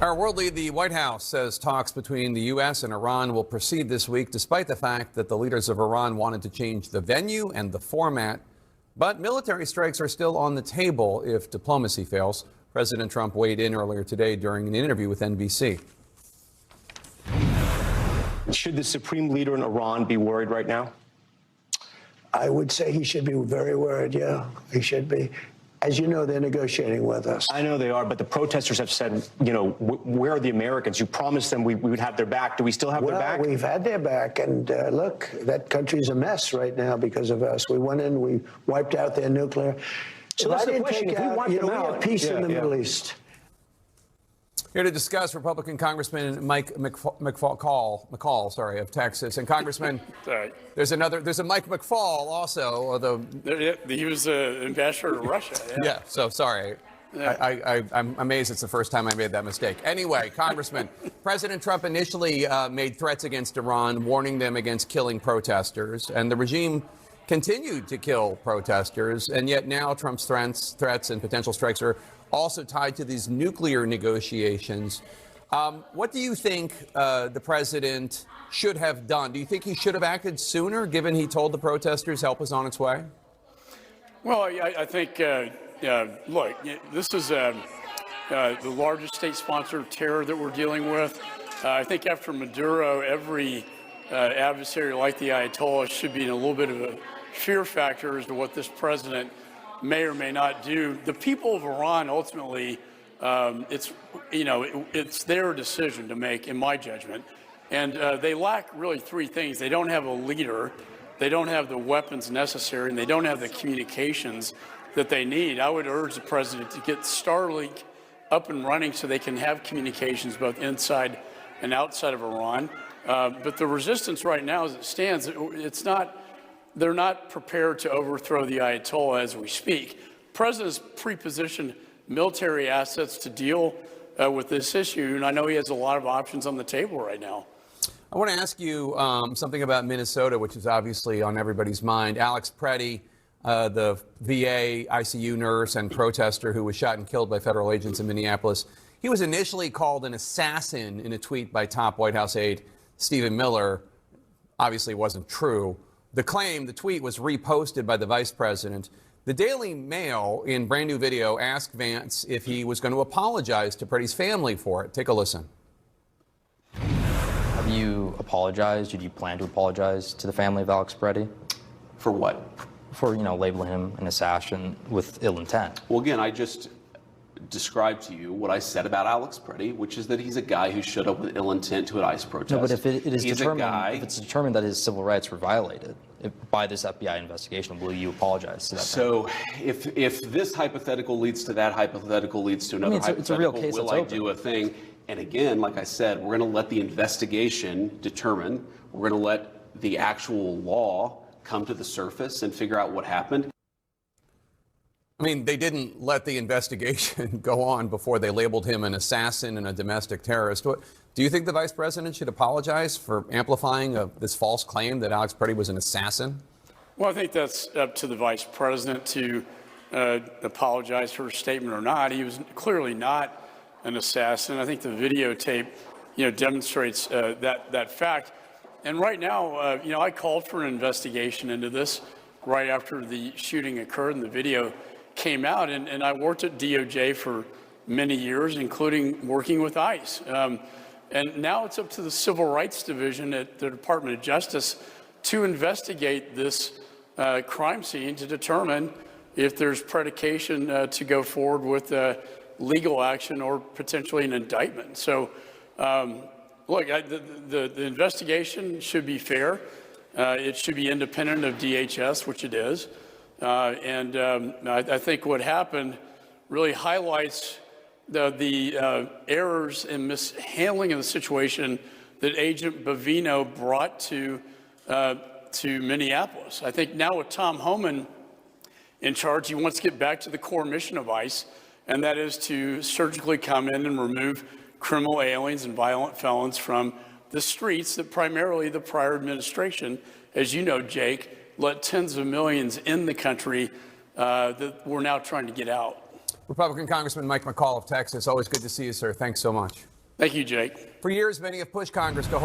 Our world lead, the White House, says talks between the U.S. and Iran will proceed this week, despite the fact that the leaders of Iran wanted to change the venue and the format. But military strikes are still on the table if diplomacy fails. President Trump weighed in earlier today during an interview with NBC. Should the supreme leader in Iran be worried right now? I would say he should be very worried, yeah, he should be. As you know, they're negotiating with us. I know they are, but the protesters have said, you know, where are the Americans? You promised them we would have their back. Do we still have their back? Well, we've had their back, and look, that country's a mess right now because of us. We went in, we wiped out their nuclear. So that's the question. If we want them we out, have peace in the Middle East. Here to discuss, Republican Congressman Mike McFaul, of Texas. And Congressman, there's a Mike McFaul also, although he was ambassador to Russia. Yeah, so sorry. Yeah. I'm amazed it's the first time I made that mistake. Anyway, Congressman, President Trump initially made threats against Iran, warning them against killing protesters, and the regime continued to kill protesters, and yet now Trump's threats and potential strikes are also tied to these nuclear negotiations. What do you think the president should have done? Do you think he should have acted sooner, given he told the protesters help is on its way? Well, I think, look, this is the largest state sponsor of terror that we're dealing with. I think after Maduro, every adversary like the Ayatollah should be in a little bit of a fear factor as to what this president may or may not do. The people of Iran, ultimately, it's their decision to make, in my judgment. And they lack really three things. They don't have a leader, they don't have the weapons necessary, and they don't have the communications that they need. I would urge the president to get Starlink up and running so they can have communications both inside and outside of Iran. But the resistance right now, as it stands, they're not prepared to overthrow the Ayatollah as we speak. The president's pre-positioned military assets to deal with this issue, and I know he has a lot of options on the table right now. I want to ask you something about Minnesota, which is obviously on everybody's mind. Alex Preddy, the VA ICU nurse and protester who was shot and killed by federal agents in Minneapolis, he was initially called an assassin in a tweet by top White House aide Stephen Miller. Obviously, it wasn't true. The tweet was reposted by the vice president. The Daily Mail, in brand new video, asked Vance if he was going to apologize to Preddy's family for it. Take a listen. Have you apologized? Did you plan to apologize to the family of Alex Preddy? For what? For, labeling him an assassin with ill intent. Well, again, I just described to you what I said about Alex Preddy, which is that he's a guy who showed up with ill intent to an ICE protest. No, but if it's determined that his civil rights were violated by this FBI investigation, will you apologize to that? So if this hypothetical leads to that hypothetical leads to another hypothetical, it's a real case. Will I do a thing? And again, like I said, we're going to let the investigation determine. We're going to let the actual law come to the surface and figure out what happened. I mean, they didn't let the investigation go on before they labeled him an assassin and a domestic terrorist. Do you think the vice president should apologize for amplifying this false claim that Alex Preddy was an assassin? Well, I think that's up to the vice president to apologize for his statement or not. He was clearly not an assassin. I think the videotape, demonstrates that fact. And right now, I called for an investigation into this right after the shooting occurred and the video came out, and I worked at DOJ for many years, including working with ICE. And now it's up to the Civil Rights Division at the Department of Justice to investigate this crime scene to determine if there's predication to go forward with legal action or potentially an indictment. So, look, the investigation should be fair. It should be independent of DHS, which it is. I think what happened really highlights the errors and mishandling of the situation that Agent Bavino brought to Minneapolis. I think now with Tom Homan in charge, he wants to get back to the core mission of ICE, and that is to surgically come in and remove criminal aliens and violent felons from the streets that primarily the prior administration, as you know, Jake, let tens of millions in the country that we're now trying to get out. Republican Congressman Mike McCall of Texas. Always good to see you, sir. Thanks so much. Thank you, Jake. For years, many have pushed Congress to hold